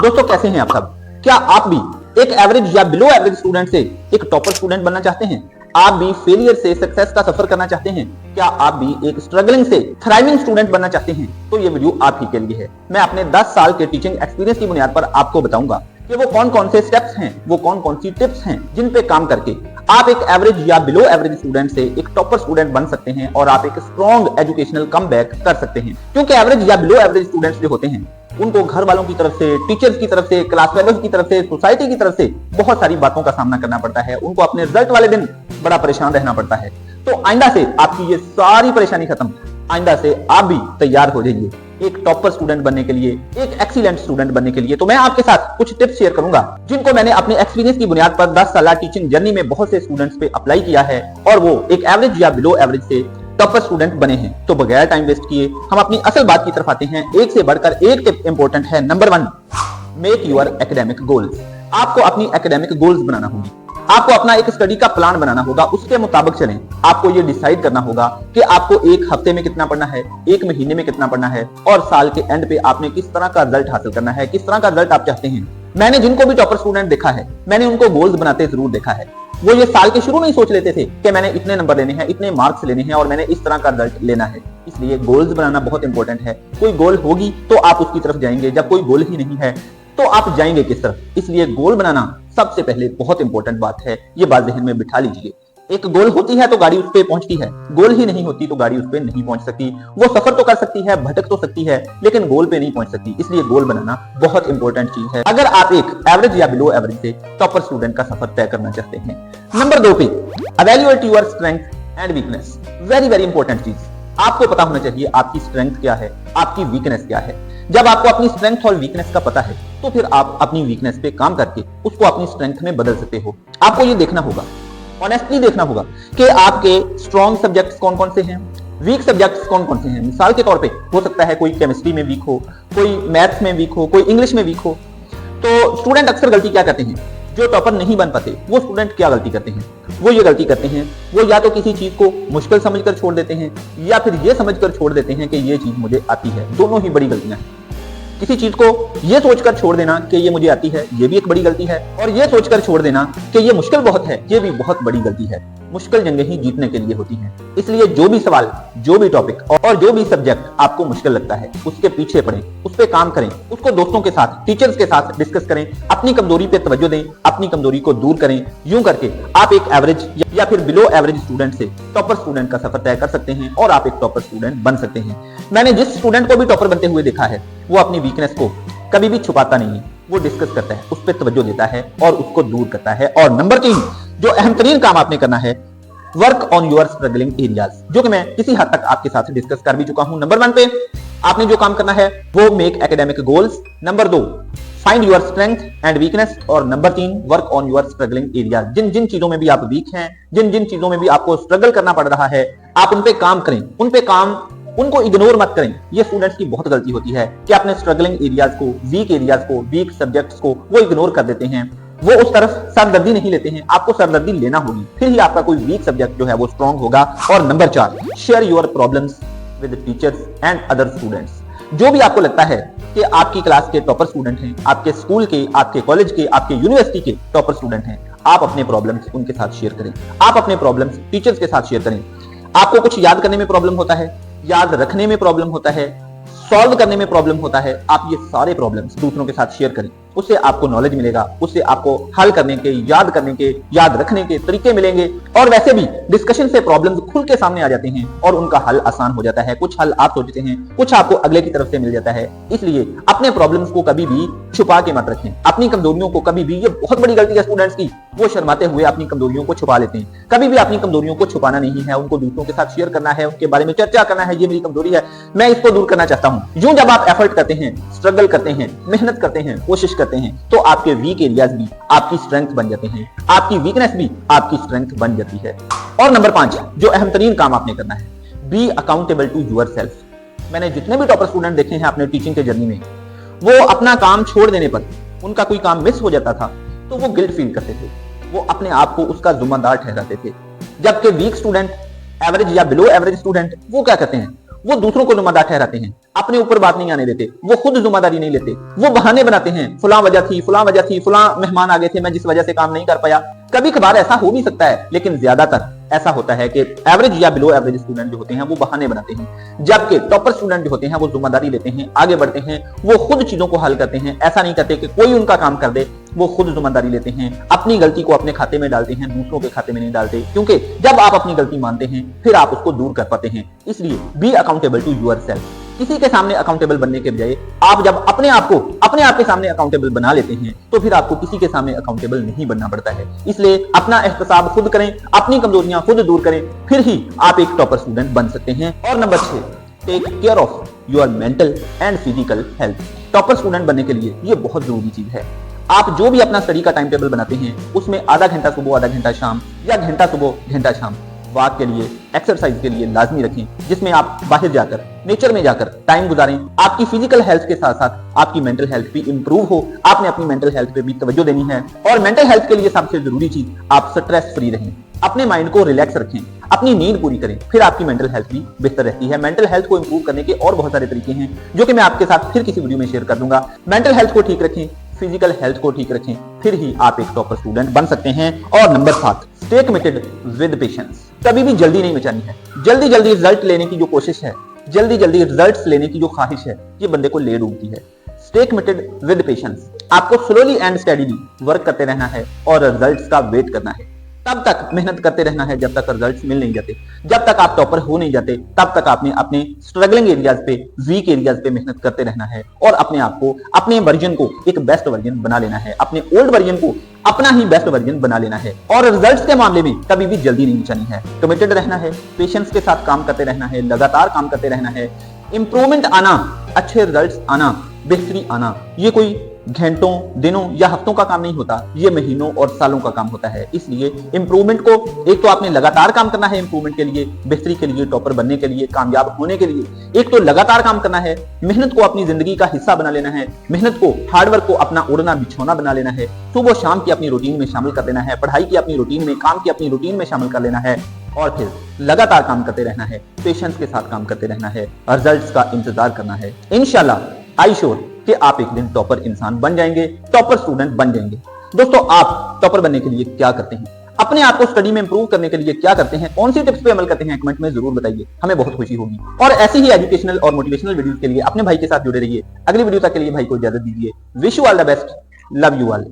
दोस्तों कैसे हैं आप सब? क्या आप भी एक एवरेज या बिलो एवरेज स्टूडेंट से एक टॉपर स्टूडेंट बनना चाहते हैं? आप भी फेलियर से सक्सेस का सफर करना चाहते हैं? क्या आप भी एक स्ट्रगलिंग से थ्राइविंग स्टूडेंट बनना चाहते हैं? तो ये वीडियो आप ही के लिए है। मैं अपने 10 साल के टीचिंग एक्सपीरियंस की बुनियाद पर आपको बताऊंगा कि वो कौन कौन से स्टेप्स हैं, वो कौन कौन सी टिप्स हैं जिन पे काम करके आप एक एवरेज या बिलो एवरेज स्टूडेंट से एक टॉपर स्टूडेंट बन सकते हैं और आप एक स्ट्रॉन्ग एजुकेशनल कमबैक कर सकते हैं। क्योंकि एवरेज या बिलो एवरेज स्टूडेंट्स जो होते हैं उनको घर वालों की तरफ से, टीचर्स की तरफ से, क्लास फेलोज की तरफ से, सोसाइटी की तरफ से बहुत सारी बातों का सामना करना पड़ता है। उनको अपने रिजल्ट वाले दिन बड़ा परेशान रहना पड़ता है। तो आइंदा से आपकी ये सारी परेशानी खत्म, आइंदा से आप भी तैयार हो जाइए एक टॉपर स्टूडेंट बनने के लिए, एक एक्सीलेंट स्टूडेंट बनने के लिए। तो मैं आपके साथ कुछ टिप्स शेयर करूंगा जिनको मैंने अपने एक्सपीरियंस की बुनियाद पर 10 साल टीचिंग जर्नी में बहुत से स्टूडेंट्स पे अप्लाई किया है और वो एक एवरेज या बिलो एवरेज से टॉपर स्टूडेंट बने हैं। तो बगैर टाइम वेस्ट किए हम अपनी असल बात की तरफ आते हैं। एक से बढ़कर एक टिप इंपॉर्टेंट है। Number 1, make your academic goals. आपको अपनी एकेडमिक गोल्स बनाना होगी। आपको अपना एक स्टडी का प्लान बनाना होगा, उसके मुताबिक चलें। आपको ये डिसाइड करना होगा कि आपको एक हफ्ते में कितना पढ़ना है, एक महीने में कितना पढ़ना है और साल के एंड पे आपने किस तरह का रिजल्ट हासिल करना है, किस तरह का रिजल्ट आप चाहते हैं। मैंने जिनको भी टॉपर स्टूडेंट देखा है, मैंने उनको गोल्स बनाते जरूर देखा है। वो ये साल के शुरू में ही सोच लेते थे कि मैंने इतने नंबर लेने हैं, इतने मार्क्स लेने हैं और मैंने इस तरह का रिजल्ट लेना है। इसलिए गोल्स बनाना बहुत इंपॉर्टेंट है। कोई गोल होगी तो आप उसकी तरफ जाएंगे, जब कोई गोल ही नहीं है तो आप जाएंगे किस तरफ? इसलिए गोल बनाना सबसे पहले बहुत इंपॉर्टेंट बात है। ये बात ज़हन में बिठा लीजिए। एक गोल होती है तो गाड़ी उस पे पहुंचती है, गोल ही नहीं होती तो गाड़ी उस पे नहीं पहुंच सकती। वो सफर तो कर सकती है, भटक तो सकती है, लेकिन गोल पे नहीं पहुंच सकती। इसलिए गोल बनाना बहुत इंपॉर्टेंट चीज है अगर आप एक एवरेज या बिलो एवरेज से टॉपर स्टूडेंट का सफर तय करना चाहते हैं। नंबर 2 पे evaluate your strength and weakness. Very very important चीज। आपको पता होना चाहिए आपकी स्ट्रेंथ क्या है, आपकी वीकनेस क्या है। जब आपको अपनी स्ट्रेंथ और वीकनेस का पता है तो फिर आप अपनी वीकनेस पे काम करके उसको अपनी स्ट्रेंथ में बदल सकते हो। आपको ये देखना होगा, ऑनेस्टली देखना होगा कि आपके स्ट्रॉन्ग सब्जेक्ट्स कौन कौन से हैं, वीक सब्जेक्ट्स कौन कौन से हैं। मिसाल के तौर पे हो सकता है कोई केमिस्ट्री में वीक हो, कोई मैथ्स में वीक हो, कोई इंग्लिश में वीक हो। तो स्टूडेंट अक्सर गलती क्या करते हैं, जो टॉपर नहीं बन पाते वो स्टूडेंट क्या गलती करते हैं? वो ये गलती करते हैं, वो या तो किसी चीज को मुश्किल समझकर छोड़ देते हैं या फिर ये समझकर छोड़ देते हैं कि ये चीज मुझे आती है। दोनों ही बड़ी गलतियां हैं। किसी चीज को ये सोचकर छोड़ देना कि ये मुझे आती है, ये भी एक बड़ी गलती है, और ये सोचकर छोड़ देना कि ये मुश्किल बहुत है, ये भी बहुत बड़ी गलती है। मुश्किल जंगें ही जीतने के लिए होती हैं। इसलिए जो भी सवाल, जो भी टॉपिक और जो भी सब्जेक्ट आपको मुश्किल लगता है उसके पीछे पड़ें, उस पर काम करें, उसको दोस्तों के साथ, टीचर्स के साथ डिस्कस करें, अपनी कमजोरी पे तवज्जो दें, अपनी कमजोरी को दूर करें। यूं करके आप एक एवरेज या फिर बिलो एवरेज स्टूडेंट से टॉपर स्टूडेंट का सफर तय कर सकते हैं और आप एक टॉपर स्टूडेंट बन सकते हैं। मैंने जिस स्टूडेंट को भी टॉपर बनते हुए देखा है वो अपनी वीकनेस को कभी भी छुपाता नहीं है, वो डिस्कस करता है, उस पर तवज्जो देता है और उसको दूर करता है। और नंबर 3 जो अहम तरीन काम आपने करना है, work on your struggling areas, जो कि मैं किसी हद तक आपके साथ डिस्कस कर भी चुका हूं। नंबर 1 पे आपने जो काम करना है वो make academic goals. Number 2 find your strength and weakness. और number 3 work on your struggling areas. जिन जिन चीजों में भी आप वीक हैं, जिन जिन चीजों में भी आपको स्ट्रगल करना पड़ रहा है, आप उन पे काम करें, उन पे काम, उनको इग्नोर मत करें। ये स्टूडेंट्स की बहुत गलती होती है कि अपने स्ट्रगलिंग एरियाज को, वीक एरियाज को, वीक सब्जेक्ट्स को वो इग्नोर कर देते हैं। वो उस तरफ सरदर्दी नहीं लेते हैं। आपको सरदर्दी लेना होगी, फिर ही आपका कोई वीक सब्जेक्ट जो है वो स्ट्रॉन्ग होगा। और number 4 share your problems with teachers and other students. जो भी आपको लगता है कि आपकी क्लास के टॉपर स्टूडेंट हैं, आपके स्कूल के, आपके कॉलेज के, आपके यूनिवर्सिटी के टॉपर स्टूडेंट हैं, आप अपने प्रॉब्लम्स उनके साथ शेयर करें। आप अपने प्रॉब्लम्स टीचर्स के साथ शेयर करें। आपको कुछ याद करने में प्रॉब्लम होता है, याद रखने में प्रॉब्लम होता है, सॉल्व करने में प्रॉब्लम होता है, आप ये सारे प्रॉब्लम्स दूसरों के साथ शेयर करें। उससे आपको नॉलेज मिलेगा, उससे आपको हल करने के, याद करने के, याद रखने के तरीके मिलेंगे। और वैसे भी डिस्कशन से प्रॉब्लम्स खुल के सामने आ जाते हैं और उनका हल आसान हो जाता है। कुछ हल आप सोचते हैं, कुछ आपको अगले की तरफ से मिल जाता है। इसलिए अपने प्रॉब्लम्स को कभी भी छुपा के मत रखें, अपनी कमजोरियों को कभी भी, ये बहुत बड़ी गलती है स्टूडेंट्स की, वो शर्माते हुए अपनी कमजोरियों को छुपा लेते हैं। कभी भी अपनी कमजोरियों को छुपाना नहीं है, उनको दूसरों के साथ शेयर करना है, उनके बारे में चर्चा करना है। ये मेरी कमजोरी है, मैं इसको दूर करना चाहता हूं। यूं जब आप एफर्ट करते हैं, स्ट्रगल करते हैं, मेहनत करते हैं, कोशिश करते हैं, तो आपके वीक एरियाज भी आपकी स्ट्रेंथ बन जाते हैं, आपकी वीकनेस भी आपकी स्ट्रेंथ बन जाती है। और नंबर 5 जो अहम तरीन काम आपने करना है, बी अकाउंटेबल टू योरसेल्फ। मैंने जितने भी टॉपर स्टूडेंट देखे हैं अपने टीचिंग के जर्नी में, वो अपना काम छोड़ देने पर, उनका कोई काम मिस हो जाता था तो वो गिल्ट फील करते थे, वो अपने आप को उसका जिम्मेदार ठहराते थे। जबकि वीक स्टूडेंट, एवरेज या बिलो एवरेज स्टूडेंट, वो क्या करते हैं, वो दूसरों को जिम्मेदार ठहराते हैं, अपने ऊपर बात नहीं आने देते, वो खुद जिम्मेदारी नहीं लेते, वो बहाने बनाते हैं, फलां वजह थी, फलां वजह थी, फलां मेहमान आ गए थे, मैं जिस वजह से काम नहीं कर पाया। कभी कभार ऐसा हो भी सकता है, लेकिन ज्यादातर ऐसा होता है कि एवरेज या बिलो एवरेज स्टूडेंट जो होते हैं वो बहाने बनाते हैं, जबकि टॉपर स्टूडेंट जो होते हैं वो जिम्मेदारी लेते हैं, आगे बढ़ते हैं, वो खुद चीजों को हल करते हैं। ऐसा नहीं करते कि कोई उनका काम कर दे, वो खुद जिम्मेदारी लेते हैं, अपनी गलती को अपने खाते में डालते हैं, दूसरों के खाते में नहीं डालते, क्योंकि जब आप अपनी गलती मानते हैं फिर आप उसको दूर कर पाते हैं। इसलिए बी अकाउंटेबल टू योरसेल्फ। किसी के सामने अकाउंटेबल बनने के बजाय आप जब अपने आप के सामने अकाउंटेबल बना लेते हैं तो फिर आपको किसी के सामने अकाउंटेबल नहीं बनना पड़ता है। इसलिए अपना एहतसाब खुद करें, अपनी कमजोरियां खुद दूर करें, फिर ही आप एक टॉपर स्टूडेंट बन सकते हैं। और number 6, take care of your mental and physical health. Topper student बनने के लिए ये बहुत जरूरी चीज है। आप जो भी अपना स्टडी का टाइम टेबल बनाते हैं उसमें आधा घंटा सुबह आधा घंटा शाम, या घंटा सुबह घंटा शाम वॉक के लिए, एक्सरसाइज के लिए लाजमी रखें, जिसमें आप बाहर जाकर नेचर में जाकर टाइम गुजारें। आपकी फिजिकल हेल्थ के साथ साथ आपकी मेंटल हेल्थ भी इंप्रूव हो। आपने अपनी मेंटल हेल्थ पे भी तवज्जो देनी है। और मेंटल हेल्थ के लिए सबसे जरूरी चीज, आप स्ट्रेस फ्री रहें, अपने माइंड को रिलैक्स रखें, अपनी नींद पूरी करें, फिर आपकी मेंटल हेल्थ भी बेहतर रहती है। मेंटल हेल्थ को इंप्रूव करने के और बहुत सारे तरीके हैं जो कि मैं आपके साथ फिर किसी वीडियो में शेयर कर दूंगा। मेंटल हेल्थ को ठीक रखें, फिजिकल हेल्थ को ठीक रखें, फिर ही आप एक टॉपर स्टूडेंट बन सकते हैं। और number 7, stay committed with patience. कभी भी जल्दी नहीं मचानी है। जल्दी जल्दी रिजल्ट लेने की जो कोशिश है, जल्दी जल्दी रिजल्ट्स लेने की जो ख्वाहिश है, ये बंदे को ले डूबती है। Stay committed with patience. आपको स्लोली एंड स्टेडीली वर्क करते रहना है और रिजल्ट्स का वेट करना है। तब तक मेहनत करते रहना है जब तक रिजल्ट्स मिल नहीं जाते। जब तक आप टॉपर हो नहीं जाते तब तक आपने अपने स्ट्रगलिंग एरियाज पे, वीक एरियाज पे मेहनत करते रहना है और अपने आप को, अपने वर्जन को एक बेस्ट वर्जन बना लेना है, अपने ओल्ड वर्जन को अपना ही बेस्ट वर्जन बना लेना है। और रिजल्ट्स के मामले में कभी भी जल्दी नहीं मचानी है, कमिटेड रहना है, पेशेंस के साथ काम करते रहना है, लगातार काम करते रहना है। इंप्रूवमेंट आना, अच्छे रिजल्ट्स आना, बेहतरी आना, ये कोई घंटों, दिनों या हफ्तों का काम नहीं होता, ये महीनों और सालों का काम होता है। इसलिए इंप्रूवमेंट को, एक तो आपने लगातार काम करना है इंप्रूवमेंट के लिए, बेहतरी के लिए, टॉपर बनने के लिए, कामयाब होने के लिए। एक तो लगातार काम करना है, मेहनत को अपनी जिंदगी का हिस्सा बना लेना है, मेहनत को, हार्डवर्क को अपना ओढ़ना बिछौना बना लेना है, सुबह शाम की अपनी रूटीन में शामिल कर लेना है, पढ़ाई की अपनी रूटीन में, काम की अपनी रूटीन में शामिल कर लेना है और फिर लगातार काम करते रहना है, पेशेंस के साथ काम करते रहना है, रिजल्ट्स का इंतजार करना है। इंशाल्लाह आई श्योर कि आप एक दिन टॉपर इंसान बन जाएंगे, टॉपर स्टूडेंट बन जाएंगे। दोस्तों, आप टॉपर बनने के लिए क्या करते हैं? अपने आप को स्टडी में इंप्रूव करने के लिए क्या करते हैं? कौन सी टिप्स पे अमल करते हैं? कमेंट में जरूर बताइए, हमें बहुत खुशी होगी। और ऐसी ही एजुकेशनल और मोटिवेशनल वीडियोस के लिए अपने भाई के साथ जुड़े रहिए। अगली वीडियो तक के लिए भाई को इजाजत दीजिए। Wish you all the best, love you all.